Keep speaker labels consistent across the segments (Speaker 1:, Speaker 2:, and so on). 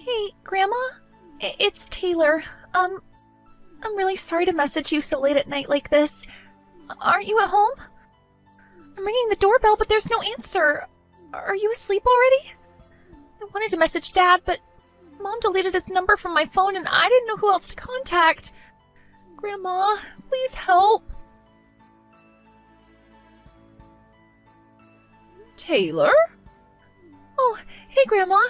Speaker 1: Hey, Grandma? It's Taylor. I'm really sorry to message you so late at night like this. Aren't you at home? I'm ringing the doorbell, but there's no answer. Are you asleep already? I wanted to message Dad, but Mom deleted his number from my phone and I didn't know who else to contact. Grandma, please help.
Speaker 2: Taylor?
Speaker 1: Oh, hey, Grandma.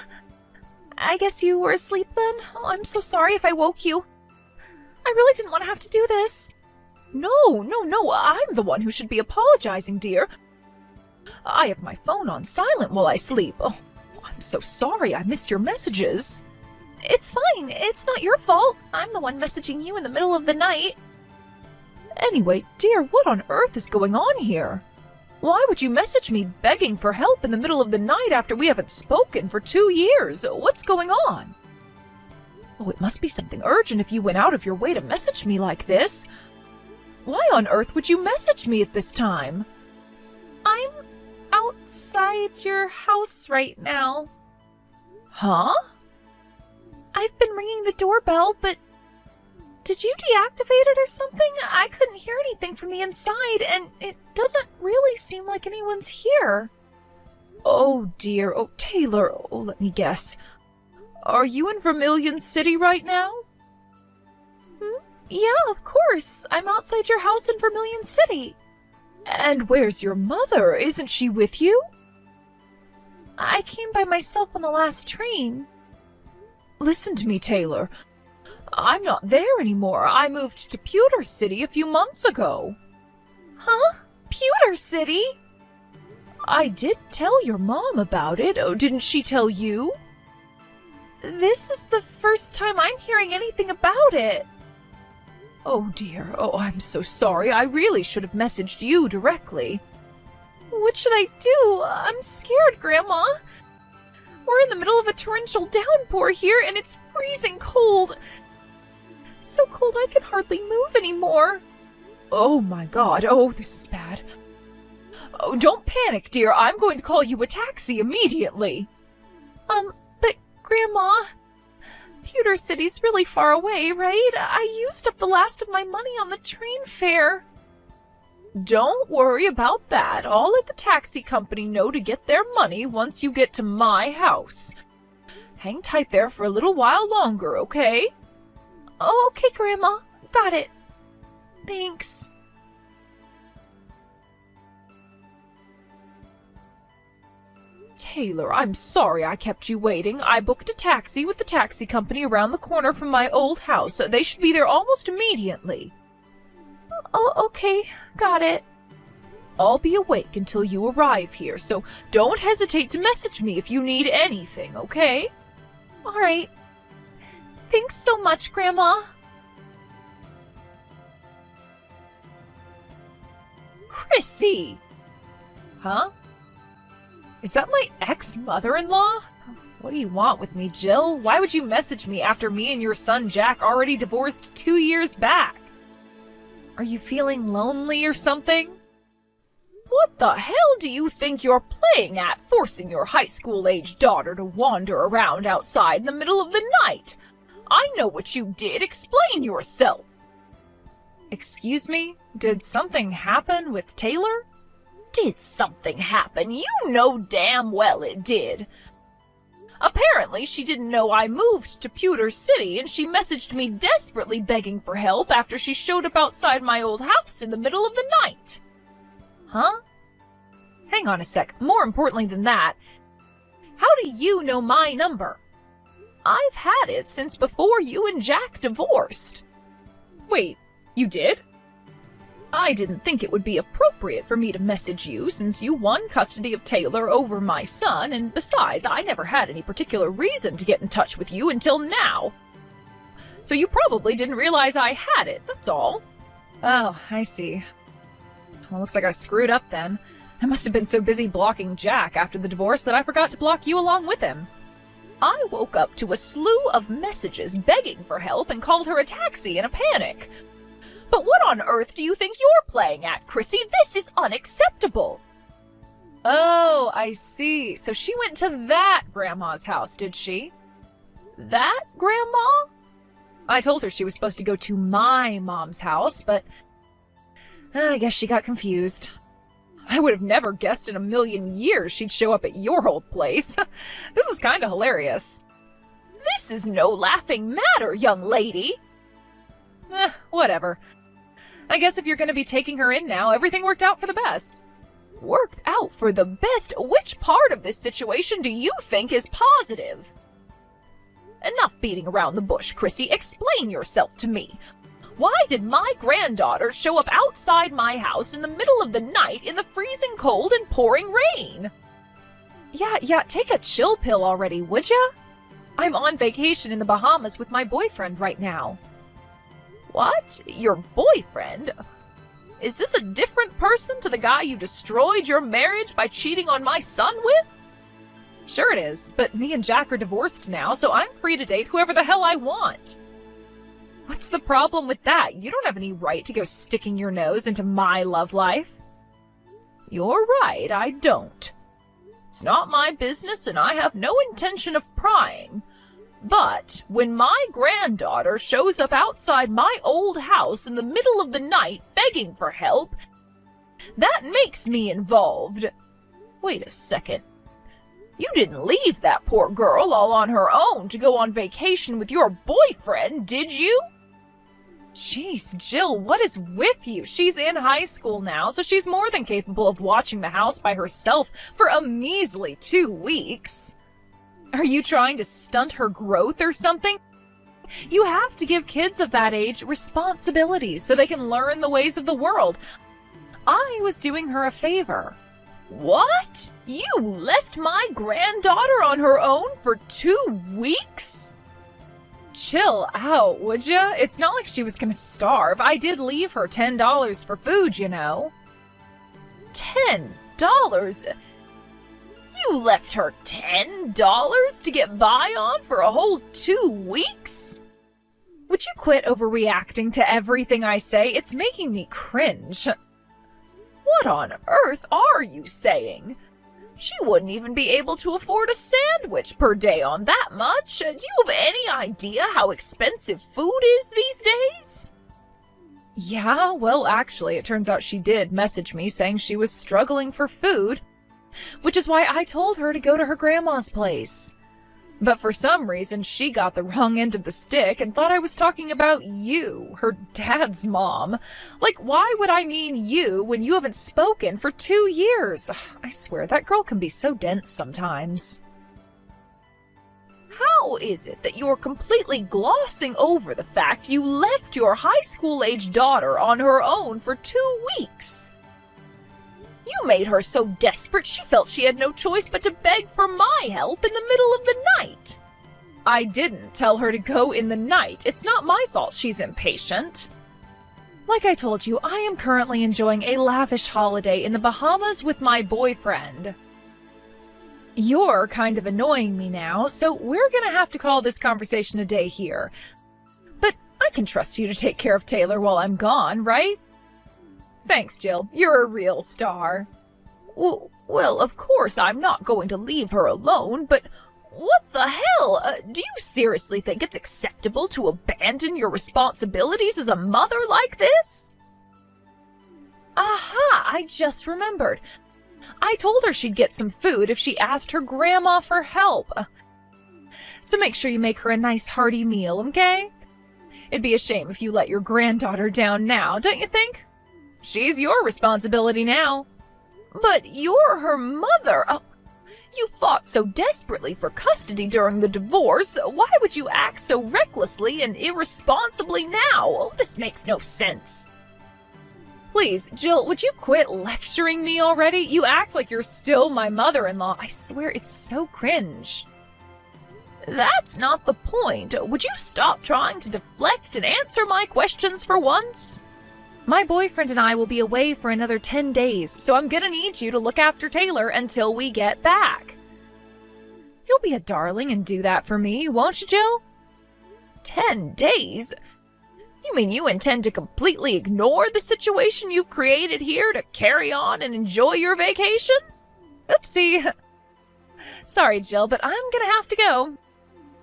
Speaker 1: I guess you were asleep then? Oh, I'm so sorry if I woke you. I really didn't want to have to do this.
Speaker 2: No, I'm the one who should be apologizing, dear. I have my phone on silent while I sleep. Oh, I'm so sorry I missed your messages.
Speaker 1: It's fine. It's not your fault. I'm the one messaging you in the middle of the night.
Speaker 2: Anyway, dear, what on earth is going on here? Why would you message me begging for help in the middle of the night after we haven't spoken for 2 years? What's going on? Oh, it must be something urgent if you went out of your way to message me like this. Why on earth would you message me at this time?
Speaker 1: I'm outside your house right now.
Speaker 2: Huh?
Speaker 1: I've been ringing the doorbell, but did you deactivate it or something? I couldn't hear anything from the inside, and it doesn't really seem like anyone's here.
Speaker 2: Oh dear, oh Taylor, oh let me guess. Are you in Vermilion City right now?
Speaker 1: Yeah, of course. I'm outside your house in Vermilion City.
Speaker 2: And where's your mother? Isn't she with you?
Speaker 1: I came by myself on the last train.
Speaker 2: Listen to me, Taylor. I'm not there anymore. I moved to Pewter City a few months ago.
Speaker 1: Huh? Pewter City?
Speaker 2: I did tell your mom about it. Oh, didn't she tell you?
Speaker 1: This is the first time I'm hearing anything about it.
Speaker 2: Oh dear, oh I'm so sorry. I really should have messaged you directly.
Speaker 1: What should I do? I'm scared, Grandma. We're in the middle of a torrential downpour here and it's freezing cold. So cold I can hardly move anymore.
Speaker 2: Oh my God, oh this is bad. Oh, don't panic, dear. I'm going to call you a taxi immediately.
Speaker 1: But Grandma, Pewter City's really far away, right? I used up the last of my money on the train fare.
Speaker 2: Don't worry about that. I'll let the taxi company know to get their money once you get to my house. Hang tight there for a little while longer, okay?
Speaker 1: Oh, okay, Grandma. Got it. Thanks.
Speaker 2: Taylor, I'm sorry I kept you waiting. I booked a taxi with the taxi company around the corner from my old house. They should be there almost immediately.
Speaker 1: Oh, okay. Got it.
Speaker 2: I'll be awake until you arrive here, so don't hesitate to message me if you need anything, okay?
Speaker 1: All right. Thanks so much, Grandma.
Speaker 2: Chrissy! Huh? Is that my ex-mother-in-law? What do you want with me, Jill? Why would you message me after me and your son Jack already divorced 2 years back? Are you feeling lonely or something? What the hell do you think you're playing at, forcing your high school-age daughter to wander around outside in the middle of the night? I know what you did. Explain yourself. Excuse me? Did something happen with Taylor? Did something happen? You know damn well it did. Apparently, she didn't know I moved to Pewter City, and she messaged me desperately begging for help after she showed up outside my old house in the middle of the night. Huh? Hang on a sec. More importantly than that, how do you know my number? I've had it since before you and Jack divorced. Wait, you did? I didn't think it would be appropriate for me to message you since you won custody of Taylor over my son, and besides, I never had any particular reason to get in touch with you until now. So you probably didn't realize I had it, that's all. Oh, I see. Well, looks like I screwed up then. I must have been so busy blocking Jack after the divorce that I forgot to block you along with him. I woke up to a slew of messages begging for help and called her a taxi in a panic. But what on earth do you think you're playing at, Chrissy? This is unacceptable. Oh, I see. So she went to that grandma's house, did she? That grandma? I told her she was supposed to go to my mom's house, but I guess she got confused. I would have never guessed in a million years she'd show up at your old place. This is kind of hilarious.
Speaker 1: This is no laughing matter, young lady.
Speaker 2: Whatever. I guess if you're going to be taking her in now, everything worked out for the best.
Speaker 1: Worked out for the best? Which part of this situation do you think is positive? Enough beating around the bush, Chrissy. Explain yourself to me. Why did my granddaughter show up outside my house in the middle of the night in the freezing cold and pouring rain?
Speaker 2: Yeah, take a chill pill already, would ya? I'm on vacation in the Bahamas with my boyfriend right now.
Speaker 1: What? Your boyfriend? Is this a different person to the guy you destroyed your marriage by cheating on my son with?
Speaker 2: Sure it is, but me and Jack are divorced now, so I'm free to date whoever the hell I want. What's the problem with that? You don't have any right to go sticking your nose into my love life.
Speaker 1: You're right, I don't. It's not my business and I have no intention of prying. But when my granddaughter shows up outside my old house in the middle of the night begging for help, that makes me involved. Wait a second. You didn't leave that poor girl all on her own to go on vacation with your boyfriend, did you?
Speaker 2: Jeez, Jill, what is with you? She's in high school now, so she's more than capable of watching the house by herself for a measly 2 weeks. Are you trying to stunt her growth or something? You have to give kids of that age responsibilities so they can learn the ways of the world. I was doing her a favor.
Speaker 1: What? You left my granddaughter on her own for 2 weeks?
Speaker 2: Chill out, would ya? It's not like she was gonna starve. I did leave her $10 for food, you know.
Speaker 1: $10? You left her $10 to get by on for a whole 2 weeks?
Speaker 2: Would you quit overreacting to everything I say? It's making me cringe.
Speaker 1: What on earth are you saying? She wouldn't even be able to afford a sandwich per day on that much. Do you have any idea how expensive food is these days?
Speaker 2: Yeah, well, actually, it turns out she did message me saying she was struggling for food, which is why I told her to go to her grandma's place. But for some reason, she got the wrong end of the stick and thought I was talking about you, her dad's mom. Like, why would I mean you when you haven't spoken for 2 years? I swear, that girl can be so dense sometimes.
Speaker 1: How is it that you're completely glossing over the fact you left your high school-age daughter on her own for 2 weeks? You made her so desperate she felt she had no choice but to beg for my help in the middle of the night.
Speaker 2: I didn't tell her to go in the night. It's not my fault she's impatient. Like I told you, I am currently enjoying a lavish holiday in the Bahamas with my boyfriend. You're kind of annoying me now, so we're gonna have to call this conversation a day here. But I can trust you to take care of Taylor while I'm gone, right? Thanks, Jill. You're a real star.
Speaker 1: Well, of course I'm not going to leave her alone, but what the hell? Do you seriously think it's acceptable to abandon your responsibilities as a mother like this?
Speaker 2: Aha! I just remembered. I told her she'd get some food if she asked her grandma for help. So make sure you make her a nice hearty meal, okay? It'd be a shame if you let your granddaughter down now, don't you think? She's your responsibility now.
Speaker 1: But you're her mother. You fought so desperately for custody during the divorce. Why would you act so recklessly and irresponsibly now? This makes no sense.
Speaker 2: Please, Jill, would you quit lecturing me already? You act like you're still my mother-in-law. I swear, it's so cringe.
Speaker 1: That's not the point. Would you stop trying to deflect and answer my questions for once?
Speaker 2: My boyfriend and I will be away for another 10 days, so I'm gonna need you to look after Taylor until we get back. You'll be a darling and do that for me, won't you, Jill?
Speaker 1: 10 days? You mean you intend to completely ignore the situation you've created here to carry on and enjoy your vacation?
Speaker 2: Oopsie. Sorry, Jill, but I'm gonna have to go.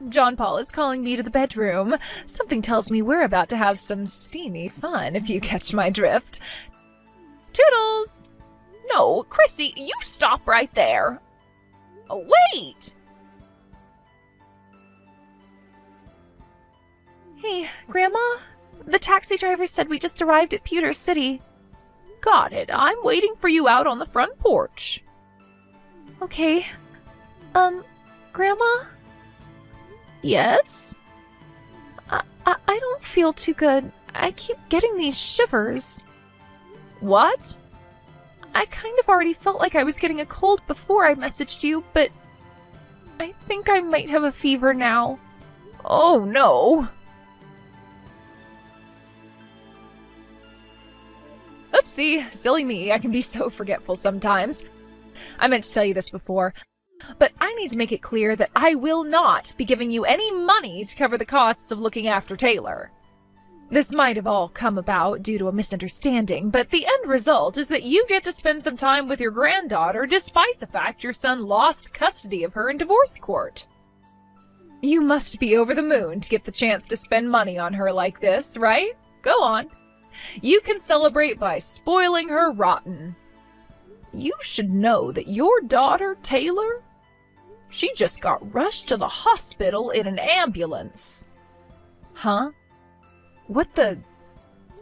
Speaker 2: John Paul is calling me to the bedroom. Something tells me we're about to have some steamy fun, if you catch my drift. Toodles!
Speaker 1: No, Chrissy, you stop right there. Oh, wait! Hey, Grandma? The taxi driver said we just arrived at Pewter City.
Speaker 2: Got it. I'm waiting for you out on the front porch.
Speaker 1: Okay. Grandma?
Speaker 2: Yes?
Speaker 1: I don't feel too good. I keep getting these shivers.
Speaker 2: What?
Speaker 1: I kind of already felt like I was getting a cold before I messaged you, but I think I might have a fever now.
Speaker 2: Oh, no. Oopsie, silly me, I can be so forgetful sometimes. I meant to tell you this before, but I need to make it clear that I will not be giving you any money to cover the costs of looking after Taylor. This might have all come about due to a misunderstanding, but the end result is that you get to spend some time with your granddaughter despite the fact your son lost custody of her in divorce court. You must be over the moon to get the chance to spend money on her like this, right? Go on. You can celebrate by spoiling her rotten. You should know that your daughter, Taylor, she just got rushed to the hospital in an ambulance. Huh? What the?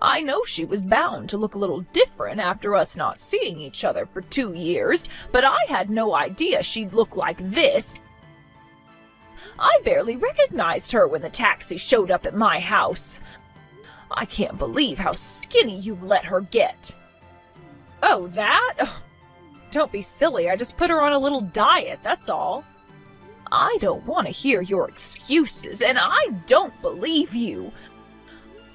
Speaker 2: I know she was bound to look a little different after us not seeing each other for 2 years, but I had no idea she'd look like this. I barely recognized her when the taxi showed up at my house. I can't believe how skinny you've let her get. Oh, that? Oh, don't be silly, I just put her on a little diet, that's all. I don't want to hear your excuses, and I don't believe you.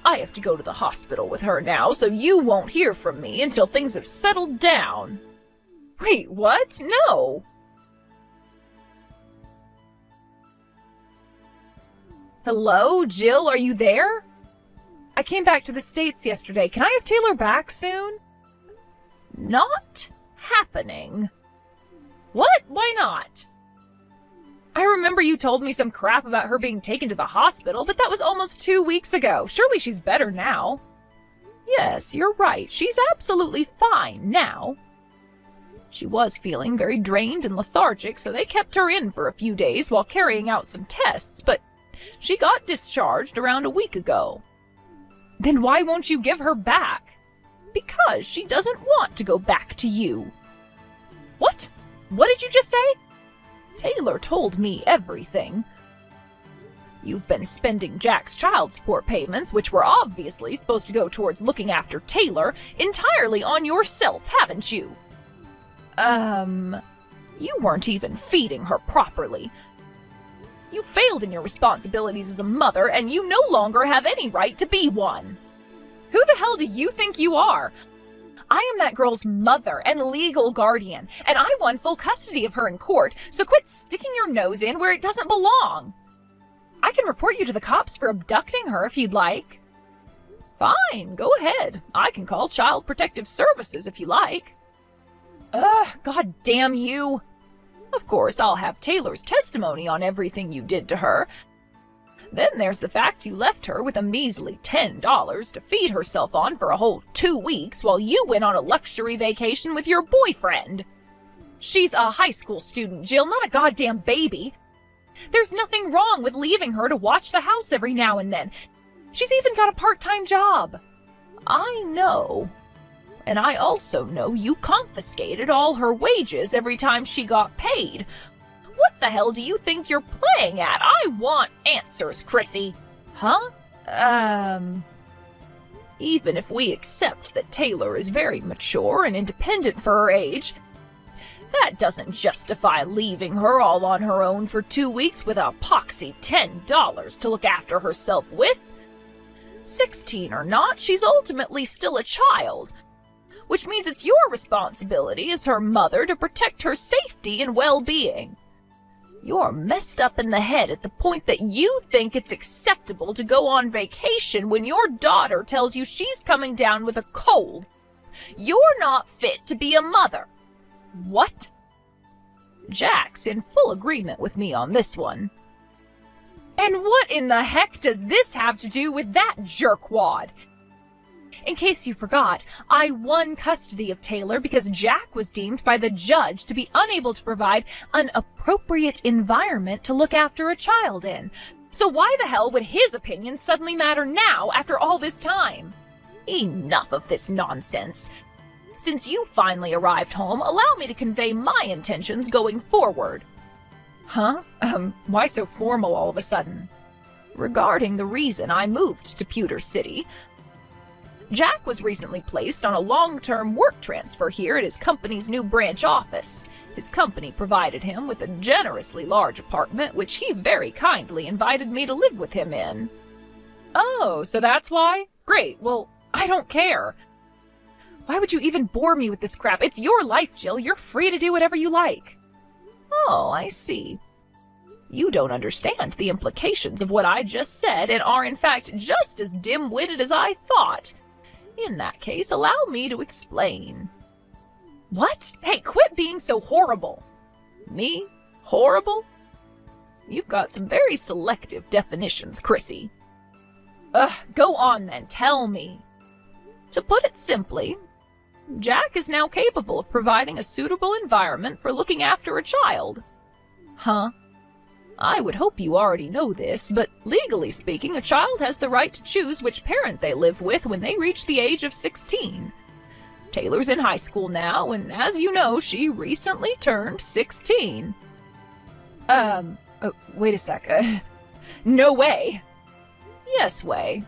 Speaker 2: I have to go to the hospital with her now, so you won't hear from me until things have settled down. Wait, what? No! Hello, Jill, are you there? I came back to the States yesterday. Can I have Taylor back soon? Not happening. What? Why not? I remember you told me some crap about her being taken to the hospital, but that was almost 2 weeks ago. Surely she's better now. Yes, you're right. She's absolutely fine now. She was feeling very drained and lethargic, so they kept her in for a few days while carrying out some tests, but she got discharged around a week ago. Then why won't you give her back? Because she doesn't want to go back to you. What? What did you just say? Taylor told me everything. You've been spending Jack's child support payments, which were obviously supposed to go towards looking after Taylor, entirely on yourself, haven't you? You weren't even feeding her properly. You failed in your responsibilities as a mother, and you no longer have any right to be one. Who the hell do you think you are? I am that girl's mother and legal guardian, and I won full custody of her in court, so quit sticking your nose in where it doesn't belong. I can report you to the cops for abducting her if you'd like. Fine, go ahead. I can call Child Protective Services if you like. Ugh, god damn you. Of course, I'll have Taylor's testimony on everything you did to her. Then there's the fact you left her with a measly $10 to feed herself on for a whole 2 weeks while you went on a luxury vacation with your boyfriend. She's a high school student, Jill, not a goddamn baby. There's nothing wrong with leaving her to watch the house every now and then. She's even got a part-time job. I know. And I also know you confiscated all her wages every time she got paid. What the hell do you think you're playing at? I want answers, Chrissy. Huh? Even if we accept that Taylor is very mature and independent for her age, that doesn't justify leaving her all on her own for 2 weeks with a poxy $10 to look after herself with. 16 or not, she's ultimately still a child, which means it's your responsibility as her mother to protect her safety and well-being. You're messed up in the head at the point that you think it's acceptable to go on vacation when your daughter tells you she's coming down with a cold. You're not fit to be a mother. What? Jack's in full agreement with me on this one. And what in the heck does this have to do with that jerkwad? In case you forgot, I won custody of Taylor because Jack was deemed by the judge to be unable to provide an appropriate environment to look after a child in. So why the hell would his opinion suddenly matter now after all this time? Enough of this nonsense. Since you finally arrived home, allow me to convey my intentions going forward. Huh? Why so formal all of a sudden? Regarding the reason I moved to Pewter City, Jack was recently placed on a long-term work transfer here at his company's new branch office. His company provided him with a generously large apartment, which he very kindly invited me to live with him in. Oh, so that's why? Great, well, I don't care. Why would you even bore me with this crap? It's your life, Jill. You're free to do whatever you like. Oh, I see. You don't understand the implications of what I just said and are in fact just as dim-witted as I thought. In that case, allow me to explain. What? Hey, quit being so horrible. Me? Horrible? You've got some very selective definitions, Chrissy. Go on then, tell me. To put it simply, Jack is now capable of providing a suitable environment for looking after a child. Huh? I would hope you already know this, but legally speaking, a child has the right to choose which parent they live with when they reach the age of 16. Taylor's in high school now, and as you know, she recently turned 16. Wait a sec. No way. Yes way.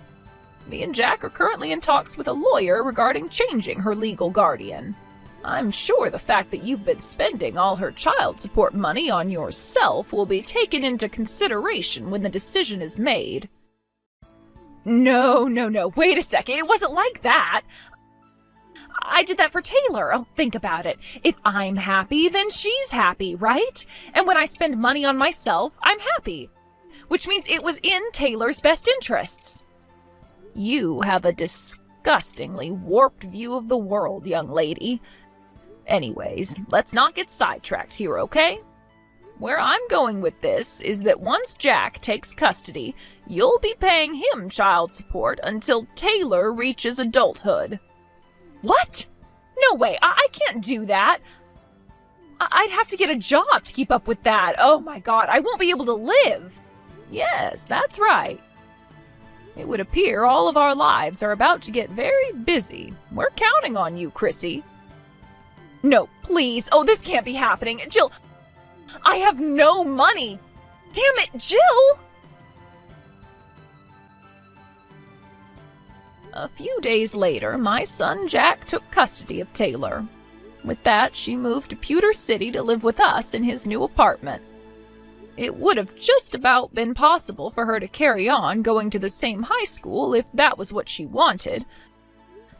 Speaker 2: Me and Jack are currently in talks with a lawyer regarding changing her legal guardian. I'm sure the fact that you've been spending all her child support money on yourself will be taken into consideration when the decision is made. No, wait a second, it wasn't like that. I did that for Taylor. Oh, think about it. If I'm happy, then she's happy, right? And when I spend money on myself, I'm happy. Which means it was in Taylor's best interests. You have a disgustingly warped view of the world, young lady. Anyways, let's not get sidetracked here, okay? Where I'm going with this is that once Jack takes custody, you'll be paying him child support until Taylor reaches adulthood. What? No way, I can't do that. I'd have to get a job to keep up with that. Oh my god, I won't be able to live. Yes, that's right. It would appear all of our lives are about to get very busy. We're counting on you, Chrissy. No, please. Oh, this can't be happening. Jill, I have no money. Damn it, Jill! A few days later, my son Jack took custody of Taylor. With that, she moved to Pewter City to live with us in his new apartment. It would have just about been possible for her to carry on going to the same high school if that was what she wanted,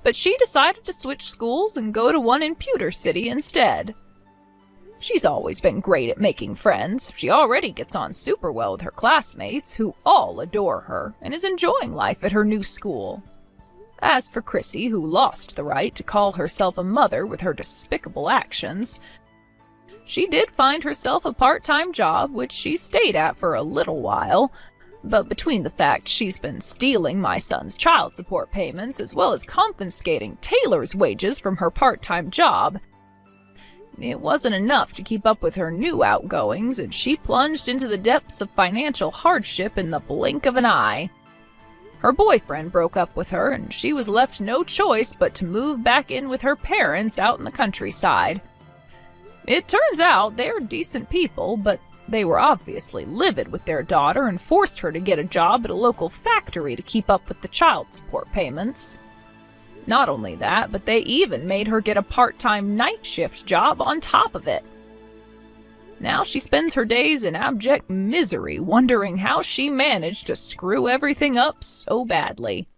Speaker 2: but she decided to switch schools and go to one in Pewter City instead. She's always been great at making friends. She already gets on super well with her classmates, who all adore her, and is enjoying life at her new school. As for Chrissy, who lost the right to call herself a mother with her despicable actions, she did find herself a part-time job, which she stayed at for a little while, but between the fact she's been stealing my son's child support payments as well as confiscating Taylor's wages from her part-time job, it wasn't enough to keep up with her new outgoings, and she plunged into the depths of financial hardship in the blink of an eye. Her boyfriend broke up with her, and she was left no choice but to move back in with her parents out in the countryside. It turns out they're decent people, but they were obviously livid with their daughter and forced her to get a job at a local factory to keep up with the child support payments. Not only that, but they even made her get a part-time night shift job on top of it. Now she spends her days in abject misery, wondering how she managed to screw everything up so badly.